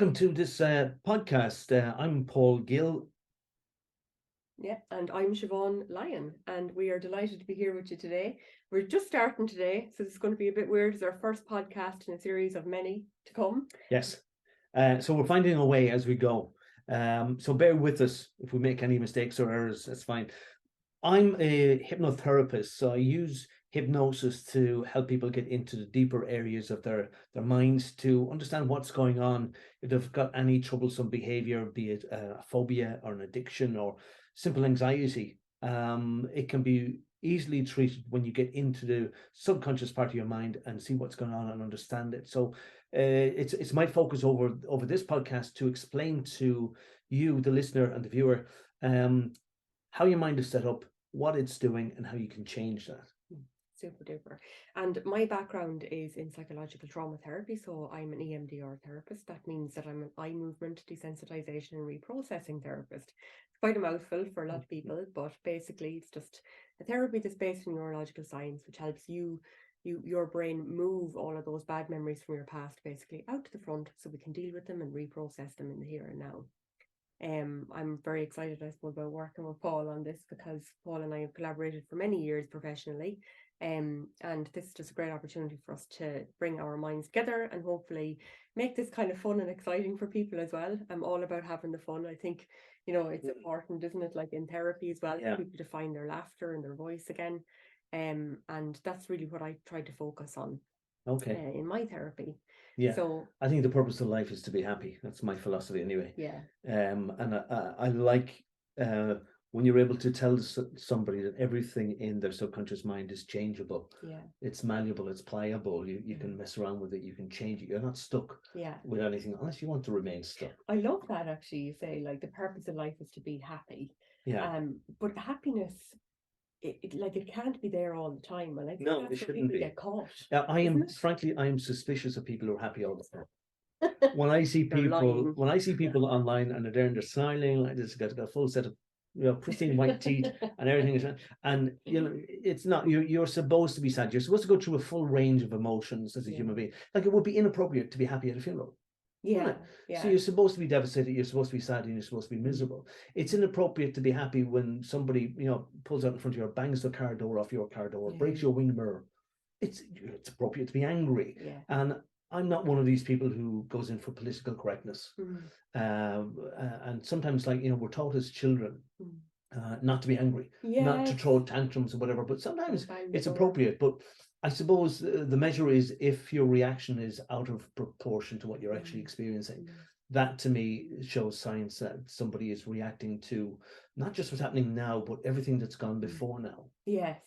Welcome to this podcast. I'm Paul Gill. Yeah, and I'm Siobhan Leijen, and we are delighted to be here with you today. We're just starting today, so this is going to be a bit weird. It's our first podcast in a series of many to come. Yes. So we're finding a way as we go. So bear with us if we make any mistakes or errors. That's fine. I'm a hypnotherapist, so I use hypnosis to help people get into the deeper areas of their minds to understand what's going on. If they've got any troublesome behavior, be it a phobia or an addiction or simple anxiety, it can be easily treated when you get into the subconscious part of your mind and see what's going on and understand it. So it's my focus over this podcast to explain to you, the listener and the viewer, how your mind is set up, what it's doing, and how you can change that. Super duper. And my background is in psychological trauma therapy, so I'm an EMDR therapist. That means that I'm an eye movement desensitization and reprocessing therapist. It's quite a mouthful for a lot of people, but basically it's just a therapy that's based in neurological science, which helps your brain move all of those bad memories from your past basically out to the front so we can deal with them and reprocess them in the here and now. I'm very excited, I suppose, about working with Paul on this because Paul and I have collaborated for many years professionally. And this is just a great opportunity for us to bring our minds together and hopefully make this kind of fun and exciting for people as well. I'm all about having the fun. I think, it's important, isn't it? Like in therapy as well, for people to find their laughter and their voice again. And that's really what I try to focus on in my therapy. Yeah. So I think the purpose of life is to be happy. That's my philosophy anyway. Yeah. And I like when you're able to tell somebody that everything in their subconscious mind is changeable. Yeah. It's malleable, it's pliable. You can mess around with it, you can change it. You're not stuck with anything unless you want to remain stuck. I love that actually. You say like the purpose of life is to be happy. Yeah. But happiness, it can't be there all the time, and I think No, that's it where shouldn't people be. get caught. Frankly, I am suspicious of people who are happy all the time. When I see people online and they're smiling like this, got a full set of pristine white teeth and everything is, and it's not, you're supposed to be sad. You're supposed to go through a full range of emotions as a human being. Like it would be inappropriate to be happy at a funeral. Yeah. So you're supposed to be devastated, you're supposed to be sad, and you're supposed to be miserable. It's inappropriate to be happy when somebody pulls out in front of you, or bangs the car door off your car door, breaks your wing mirror. It's appropriate to be angry. And I'm not one of these people who goes in for political correctness. And sometimes, we're taught as children not to be angry, not to throw tantrums or whatever. But sometimes it's appropriate. But I suppose the measure is if your reaction is out of proportion to what you're actually experiencing. That to me shows signs that somebody is reacting to not just what's happening now, but everything that's gone before now. Yes.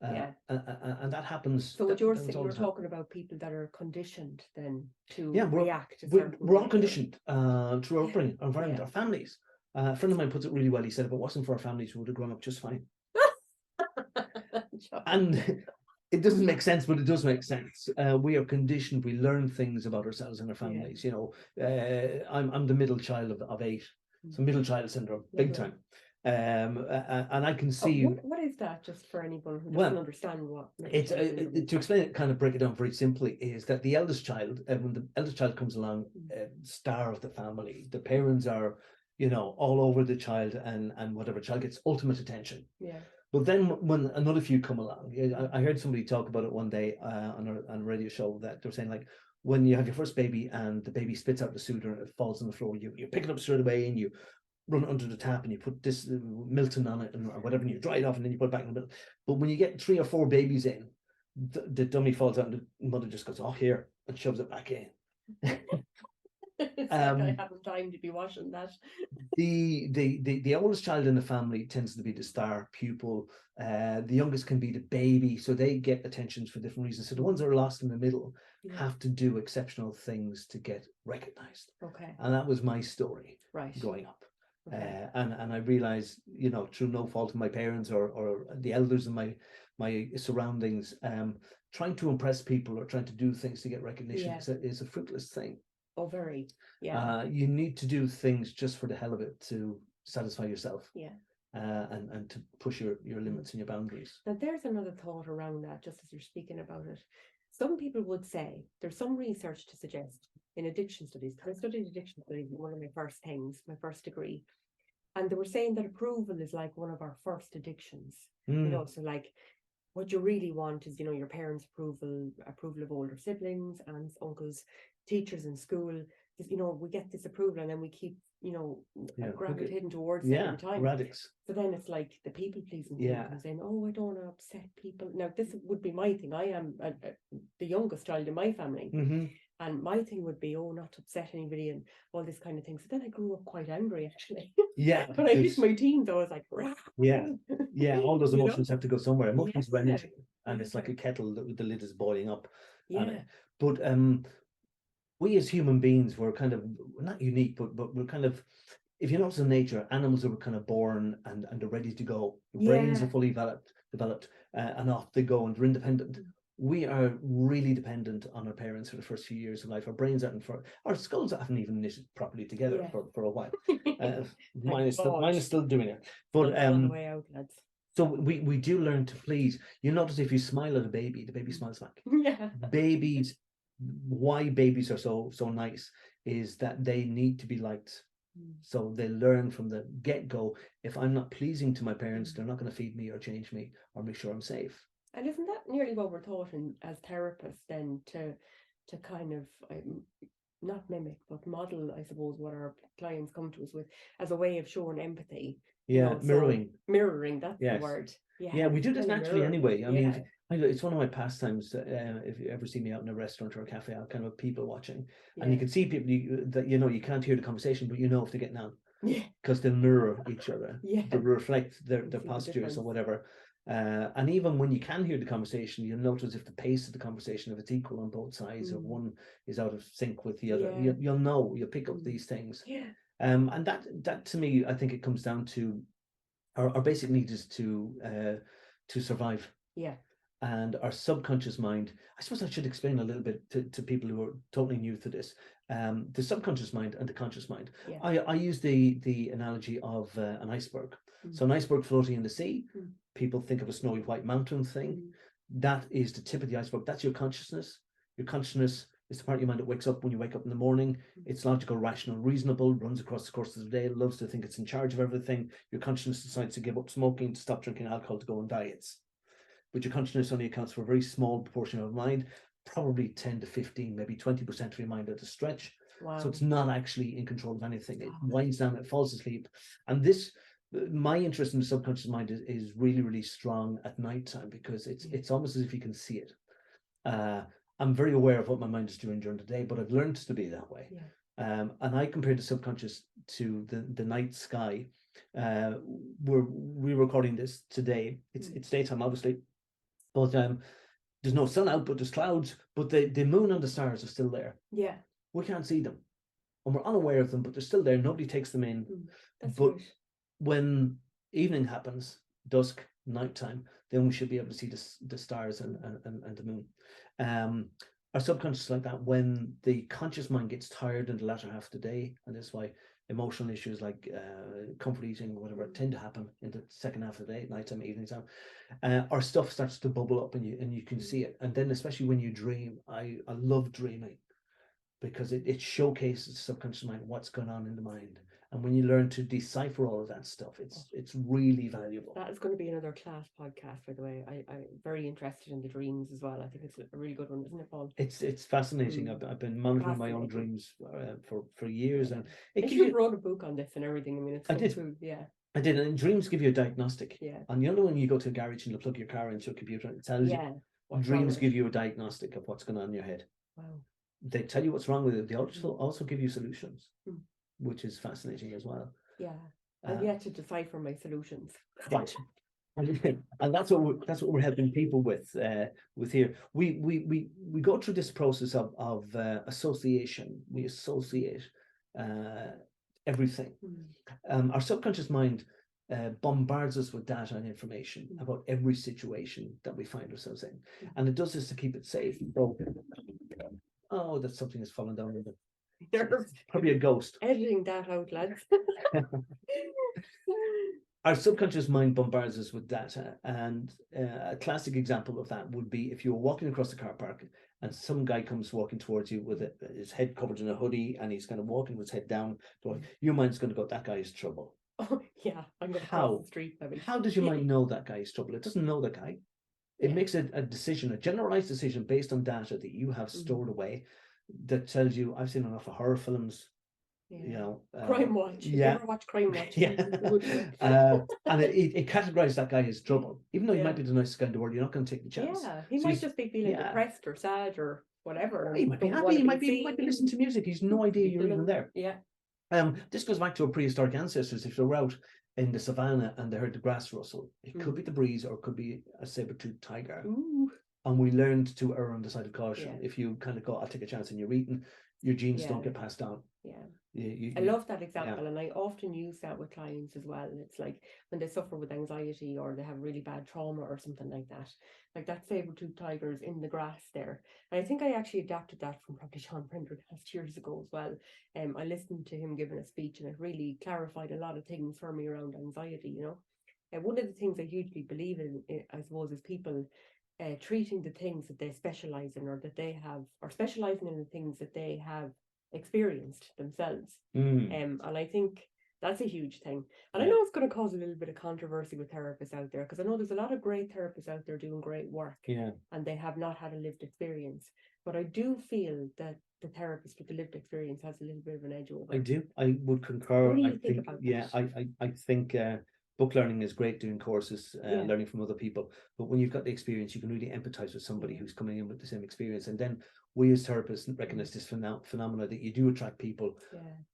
And that happens. So what you're saying, you're talking about people that are conditioned then to react. We're all conditioned through our upbringing, our environment, our families. A friend of mine puts it really well. He said, if it wasn't for our families, we would have grown up just fine. And it doesn't make sense, but it does make sense. We are conditioned. We learn things about ourselves and our families. I'm the middle child of 8. So middle child syndrome, big time. And I can see what is that, just for anyone who doesn't understand what it's to explain it, kind of break it down very simply, is that the eldest child, when the eldest child comes along, star of the family, the parents are all over the child, and whatever, child gets ultimate attention. But then when another few come along, I heard somebody talk about it one day on a radio show, that they're saying, like, when you have your first baby and the baby spits out the soother and it falls on the floor, you pick it up straight away and you run it under the tap and you put this Milton on it and whatever, and you dry it off and then you put it back in the middle. But when you get 3 or 4 babies in, the dummy falls out and the mother just goes, oh, here, and shoves it back in. It's like I haven't time to be washing that. The oldest child in the family tends to be the star pupil. The youngest can be the baby, so they get attentions for different reasons. So the ones that are lost in the middle have to do exceptional things to get recognized. And that was my story growing up. And I realized, through no fault of my parents or the elders in my surroundings, trying to impress people or trying to do things to get recognition is a fruitless thing. Oh, very. You need to do things just for the hell of it, to satisfy yourself. And to push your limits and your boundaries. Now, there's another thought around that, just as you're speaking about it. Some people would say, there's some research to suggest in addiction studies, because I studied addiction studies, one of my first things, my first degree. And they were saying that approval is like one of our first addictions. You know, so like what you really want is, you know, your parents' approval of older siblings, aunts, uncles, teachers in school. You know, we get this approval and then we keep, you know, gravitating towards it every time. Radix. So then it's like the people pleasing thing comes in. Oh, I don't want to upset people. Now, this would be my thing. I am the youngest child in my family. And my thing would be, oh, not to upset anybody and all this kind of thing. So then I grew up quite angry, actually. Yeah. But I hit my teens, I was like, rah. Yeah. All those emotions have to go somewhere. Emotions are energy. And it's like a kettle that the lid is boiling up. But we as human beings, we're kind of, we're not unique, but we're kind of, if you notice in nature, animals are kind of born and they're ready to go. Brains are fully developed and off they go and they're independent. We are really dependent on our parents for the first few years of life. Our brains aren't, our skulls haven't even knitted properly together for a while. Mine is still doing it. But on the way out, lads. So we do learn to please. You notice if you smile at a baby, the baby smiles back. Babies, why babies are so nice is that they need to be liked. So they learn from the get-go, if I'm not pleasing to my parents, they're not going to feed me or change me or make sure I'm safe. And isn't that nearly what we're taught as therapists then, to kind of not mimic but model, I suppose, what our clients come to us with as a way of showing empathy? You know, mirroring. Mirroring, that's the word. Yeah, we do this naturally anyway. I mean, it's one of my pastimes. If you ever see me out in a restaurant or a cafe, I'm kind of people watching, and you can see people that you can't hear the conversation, but you know if they're getting on, because they mirror each other. They reflect their postures or whatever. And even when you can hear the conversation, you'll notice if the pace of the conversation, if it's equal on both sides, or one is out of sync with the other. You'll pick up these things. And that to me, I think it comes down to our basic need is to survive. And our subconscious mind, I suppose I should explain a little bit to people who are totally new to this. The subconscious mind and the conscious mind. I use the analogy of an iceberg. So an iceberg floating in the sea, people think of a snowy white mountain thing. That is the tip of the iceberg. That's your consciousness. Your consciousness is the part of your mind that wakes up when you wake up in the morning. It's logical, rational, reasonable, runs across the course of the day, loves to think it's in charge of everything. Your consciousness decides to give up smoking, to stop drinking alcohol, to go on diets. But your consciousness only accounts for a very small proportion of mind, probably 10 to 15, maybe 20% of your mind at a stretch. So it's not actually in control of anything. It winds down, it falls asleep. And my interest in the subconscious mind is really, really strong at nighttime, because it's almost as if you can see it. I'm very aware of what my mind is doing during the day, but I've learned to be that way. And I compare the subconscious to the night sky. We're recording this today. It's daytime, obviously, but there's no sun out, but there's clouds. But the moon and the stars are still there. We can't see them, and we're unaware of them, but they're still there. Nobody takes them in. But when evening happens, dusk, nighttime, then we should be able to see the stars and the moon. Our subconscious is like that. When the conscious mind gets tired in the latter half of the day, and that's why emotional issues like comfort eating, whatever, tend to happen in the second half of the day, nighttime, evening time. Our stuff starts to bubble up, and you can see it. And then, especially when you dream, I love dreaming, because it showcases the subconscious mind, what's going on in the mind. And when you learn to decipher all of that stuff, it's really valuable. That is going to be another class podcast, by the way. I'm very interested in the dreams as well. I think it's a really good one, isn't it, Paul? It's fascinating. I've been monitoring my own dreams for years, and you wrote a book on this and everything. I mean, it's so cool. I did, and dreams give you a diagnostic. And you know when you go to a garage and you plug your car into a computer, it tells you. Dreams give you a diagnostic of what's going on in your head. They tell you what's wrong with it. They also give you solutions, which is fascinating as well. I've yet to decipher my solutions. Right. And that's what we're helping people with here. We go through this process of association. We associate everything. Our subconscious mind bombards us with data and information about every situation that we find ourselves in, and it does this to keep it safe. Oh, that's something that's fallen down in the probably a ghost. Editing that out, lads. Our subconscious mind bombards us with data, and a classic example of that would be if you were walking across the car park and some guy comes walking towards you with his head covered in a hoodie, and he's kind of walking with his head down, your mind's going to go, that guy is trouble. Oh, yeah, I'm going to cross How? the street, maybe. How does your mind know that guy is trouble? It doesn't know that guy. It makes a decision, a generalized decision based on data that you have stored away, that tells you, I've seen enough of horror films, you know, Crime Watch. Yeah. If you ever watch Crime Watch, and it categorizes that guy as trouble, even though he might be the nicest guy in the world. You're not going to take the chance. Yeah, he might just be feeling depressed or sad or whatever. He might be happy. He might be listening to music. He's no idea you're even there. Yeah. This goes back to our prehistoric ancestors. If they were out in the savannah and they heard the grass rustle, it could be the breeze or it could be a saber-toothed tiger. Ooh. And we learned to err on the side of caution. If you kind of go, I'll take a chance and you're eating, your genes don't get passed on. I love that example, and I often use that with clients as well. It's like when they suffer with anxiety or they have really bad trauma or something like that saber-toothed tiger is in the grass there. And I think I actually adapted that from probably Sean Prendergast years ago as well. I listened to him giving a speech, and it really clarified a lot of things for me around anxiety, you know. And one of the things I hugely believe in, I suppose, is people treating the things that they specialize in, or that they have, or specializing in the things that they have experienced themselves. And I think that's a huge thing. And I know it's going to cause a little bit of controversy with therapists out there, because I know there's a lot of great therapists out there doing great work, and they have not had a lived experience. But I do feel that the therapist with the lived experience has a little bit of an edge over. I do. I would concur. What do you think about that? I think book learning is great, doing courses, learning from other people. But when you've got the experience, you can really empathize with somebody who's coming in with the same experience. And then we as therapists recognize this phenomena that you do attract people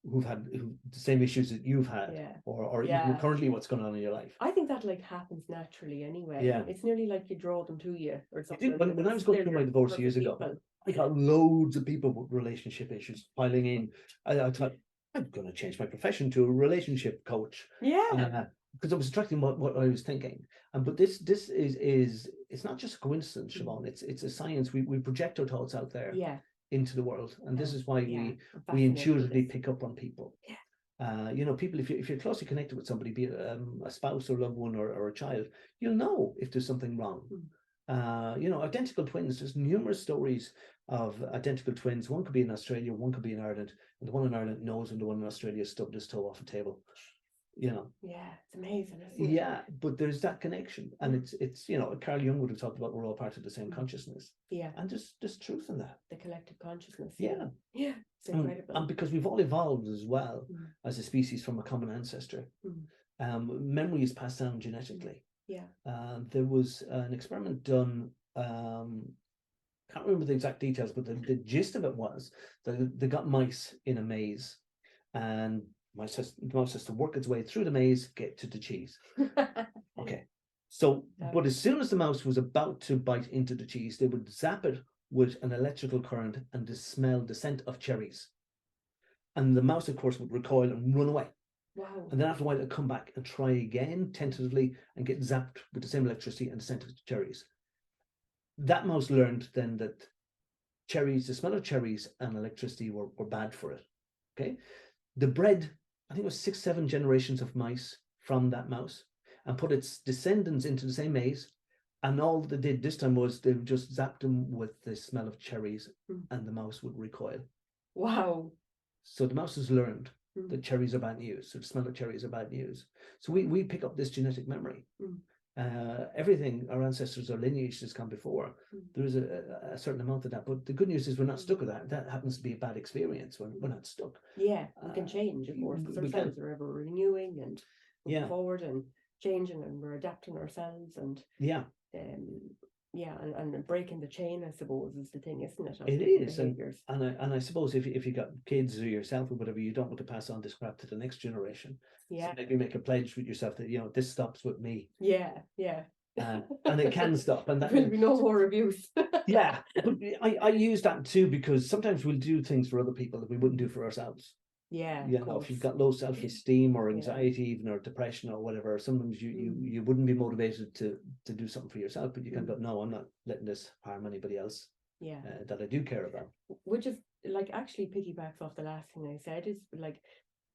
who've had the same issues that you've had, or even currently what's going on in your life. I think that happens naturally anyway. It's nearly like you draw them to you or something. When I was going through my divorce years ago, I got loads of people with relationship issues piling in. I thought, I'm going to change my profession to a relationship coach. Because I was attracting what I was thinking. But this is it's not just a coincidence, Siobhan. It's a science. We project our thoughts out there into the world, and this is why we intuitively pick up on people. You know, people, if you're closely connected with somebody, be it a spouse or loved one or a child, you'll know if there's something wrong. You know, identical twins, there's numerous stories of identical twins. One could be in Australia, one could be in Ireland, and the one in Ireland knows when the one in Australia stubbed his toe off a table. You know, it's amazing, isn't it? But there's that connection, and it's you know, Carl Jung would have talked about we're all part of the same consciousness, and there's truth in that, the collective consciousness. It's incredible. And because we've all evolved as well as a species from a common ancestor, memory is passed down genetically. There was an experiment done, can't remember the exact details, but the gist of it was that they got mice in a maze, and the mouse has to work its way through the maze, get to the cheese. Okay. So, but as soon as the mouse was about to bite into the cheese, they would zap it with an electrical current and the scent of cherries. And the mouse, of course, would recoil and run away. Wow. And then after a while, it'd come back and try again, tentatively, and get zapped with the same electricity and the scent of cherries. That mouse learned then that cherries, the smell of cherries and electricity were bad for it. Okay. The bred, I think it was 6-7 generations of mice from that mouse, and put its descendants into the same maze. And all they did this time was they just zapped them with the smell of cherries, and the mouse would recoil. Wow. So the mouse has learned that cherries are bad news. So the smell of cherries are bad news. So we pick up this genetic memory. Everything, our ancestors, our lineage has come before. There is a certain amount of that. But the good news is we're not stuck with that. That happens to be a bad experience. We're not stuck. We can change, of course, because our cells are ever renewing and moving forward and changing, and we're adapting ourselves, and and breaking the chain, I suppose, is the thing, isn't it? It is, and I suppose if you got kids or yourself or whatever, you don't want to pass on this crap to the next generation. So maybe make a pledge with yourself that, you know, this stops with me. And it can stop, and that will be no more abuse. But I use that too, because sometimes we'll do things for other people that we wouldn't do for ourselves. You know, if you've got low self-esteem or anxiety, even, or depression or whatever, sometimes you wouldn't be motivated to do something for yourself, but you can go, no, I'm not letting this harm anybody else that I do care about. Which is actually piggybacks off the last thing I said, is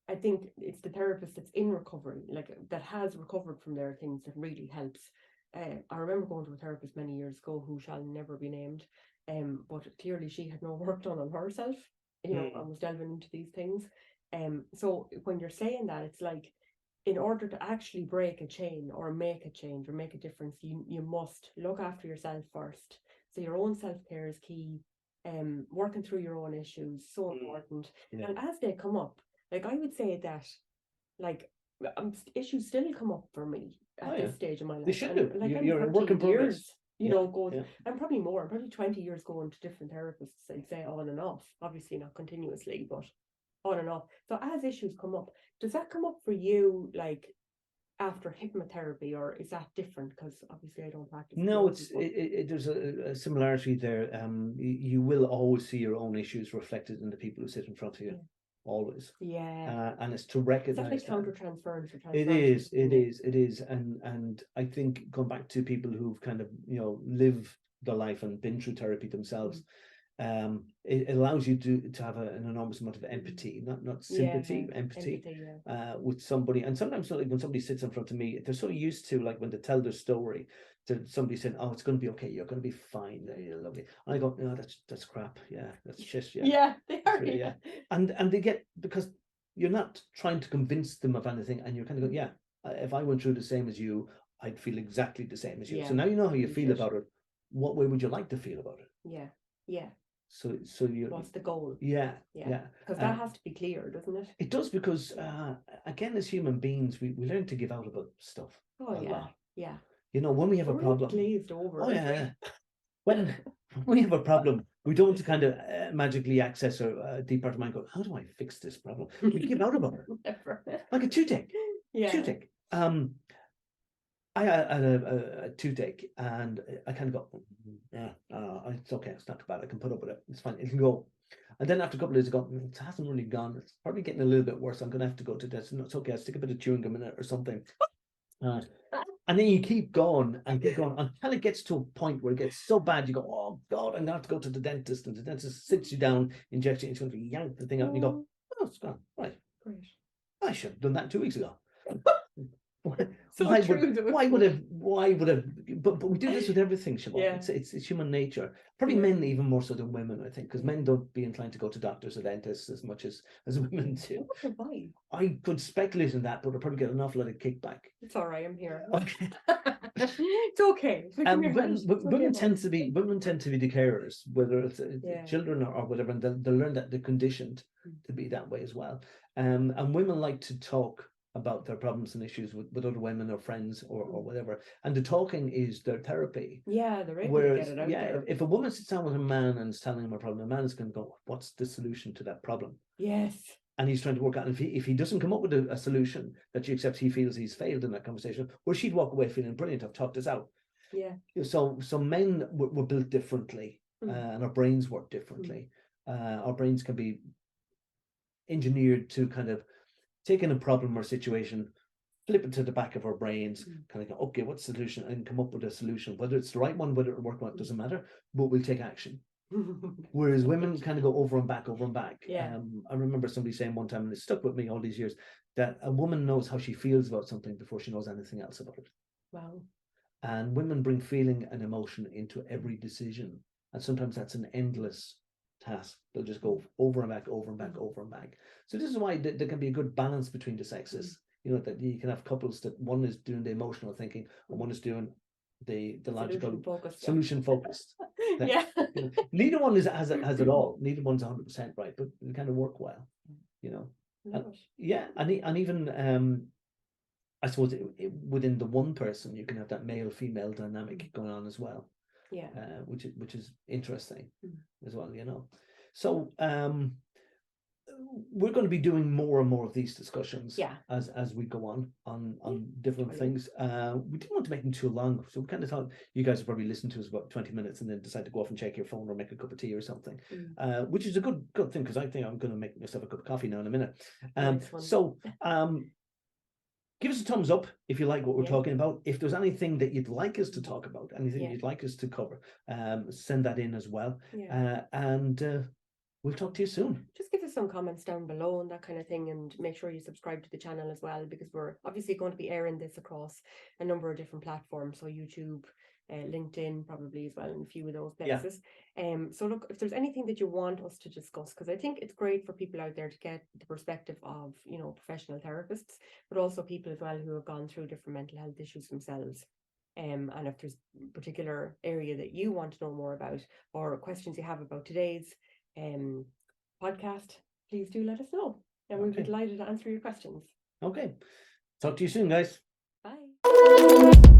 I think it's the therapist that's in recovery, that has recovered from their things, that really helps I remember going to a therapist many years ago who shall never be named, but clearly she had no work done on herself, you know, and was delving into these things. So when you're saying that, it's like, in order to actually break a chain or make a change or make a difference, you must look after yourself first. So your own self-care is key. Working through your own issues, so important. Yeah. And as they come up, like I would say that, like, issues still come up for me at this stage of my life. They should And, do. like, You're a work in progress. you know, goes, I'm probably more, I'm probably 20 years going to different therapists, I'd say, on and off. Obviously not continuously, but on and off. So as issues come up, does that come up for you, like, after hypnotherapy, or is that different? Because obviously I don't practice. No, there's a similarity there. You will always see your own issues reflected in the people who sit in front of you, always. Yeah. And it's to recognize like counter-transference or it is, and I think going back to people who've kind of, you know, lived their life and been through therapy themselves, it allows you to have an enormous amount of empathy, not sympathy, empathy with somebody. And sometimes, like, when somebody sits in front of me, they're so used to, like, when they tell their story, to somebody saying, "Oh, it's going to be okay. You're going to be fine. You're lovely." And I go, "No, that's crap. Yeah, that's shit. Yeah, they are. Really, yeah." And they get, because you're not trying to convince them of anything, and you're kind of going, "Yeah, if I went through the same as you, I'd feel exactly the same as you." So now you know how you feel about it. What way would you like to feel about it? Yeah. So you. What's the goal? Yeah. Because that has to be clear, doesn't it? It does, because again, as human beings, we learn to give out about stuff. A lot. Yeah. You know, when we have a problem. Glazed over. Oh yeah. When we have a problem, we don't kind of magically access a deep part of mind. Go, how do I fix this problem? We give out about it. Never. Like a toothache. Yeah. Toothache. I had a toothache, and I kind of go, it's okay, it's not too bad, I can put up with it, it's fine, it can go. And then after a couple of days, I go, it hasn't really gone, it's probably getting a little bit worse, I'm going to have to go to this. No, it's okay, I'll stick a bit of chewing gum in it or something. And then you keep going until it gets to a point where it gets so bad, you go, oh God, I'm going to have to go to the dentist. And the dentist sits you down, injects you, and going to yank the thing out, and you go, oh, it's gone. Right. Great. I should have done that 2 weeks ago. Why would have? But we do this with everything, Siobhan. It's human nature. Probably men even more so than women, I think, because men don't be inclined to go to doctors or dentists as much as women do. I could speculate on that, but I'll probably get an awful lot of kickback. It's all right, I'm here. Okay. It's okay. Women tend to be the carers, whether it's children or whatever, and they'll learn that they're conditioned to be that way as well. And women like to talk about their problems and issues with other women or friends or whatever, and the talking is their therapy. They're able to get it out there. If a woman sits down with a man and is telling him a problem, the man is going to go, what's the solution to that problem? Yes. And he's trying to work out, and if he doesn't come up with a solution that she accepts, he feels he's failed in that conversation, or she'd walk away feeling brilliant, I've talked this out. So men were built differently, and our brains work differently. Our brains can be engineered to kind of take in a problem or situation, flip it to the back of our brains, kind of go, okay, what's the solution? And come up with a solution. Whether it's the right one, whether it'll work or not, doesn't matter, but we'll take action. Whereas women kind of go over and back. I remember somebody saying one time, and it stuck with me all these years, that a woman knows how she feels about something before she knows anything else about it. Wow. And women bring feeling and emotion into every decision. And sometimes that's an endless task. They'll just go over and back. So this is why there can be a good balance between the sexes. You know, that you can have couples that one is doing the emotional thinking and one is doing the logical solution focused. You know, neither one has it all. Neither one's 100% right, but they kind of work well. You know, and even I suppose within the one person you can have that male female dynamic going on as well. Which is interesting as well, you know. So we're going to be doing more and more of these discussions as we go on different things. We didn't want to make them too long, so we kind of thought you guys would probably listen to us about 20 minutes and then decide to go off and check your phone or make a cup of tea or something, which is a good thing, because I think I'm going to make myself a cup of coffee now in a minute. Give us a thumbs up if you like what we're talking about. If there's anything that you'd like us to talk about, anything you'd like us to cover, send that in as well. And We'll talk to you soon. Just give us some comments down below and that kind of thing, and make sure you subscribe to the channel as well, because we're obviously going to be airing this across a number of different platforms, so YouTube, LinkedIn probably as well, and a few of those places. So look, if there's anything that you want us to discuss, because I think it's great for people out there to get the perspective of, you know, professional therapists, but also people as well who have gone through different mental health issues themselves. And if there's a particular area that you want to know more about, or questions you have about today's podcast, please do let us know, and we'll be delighted to answer your questions. Okay. Talk to you soon, guys. Bye.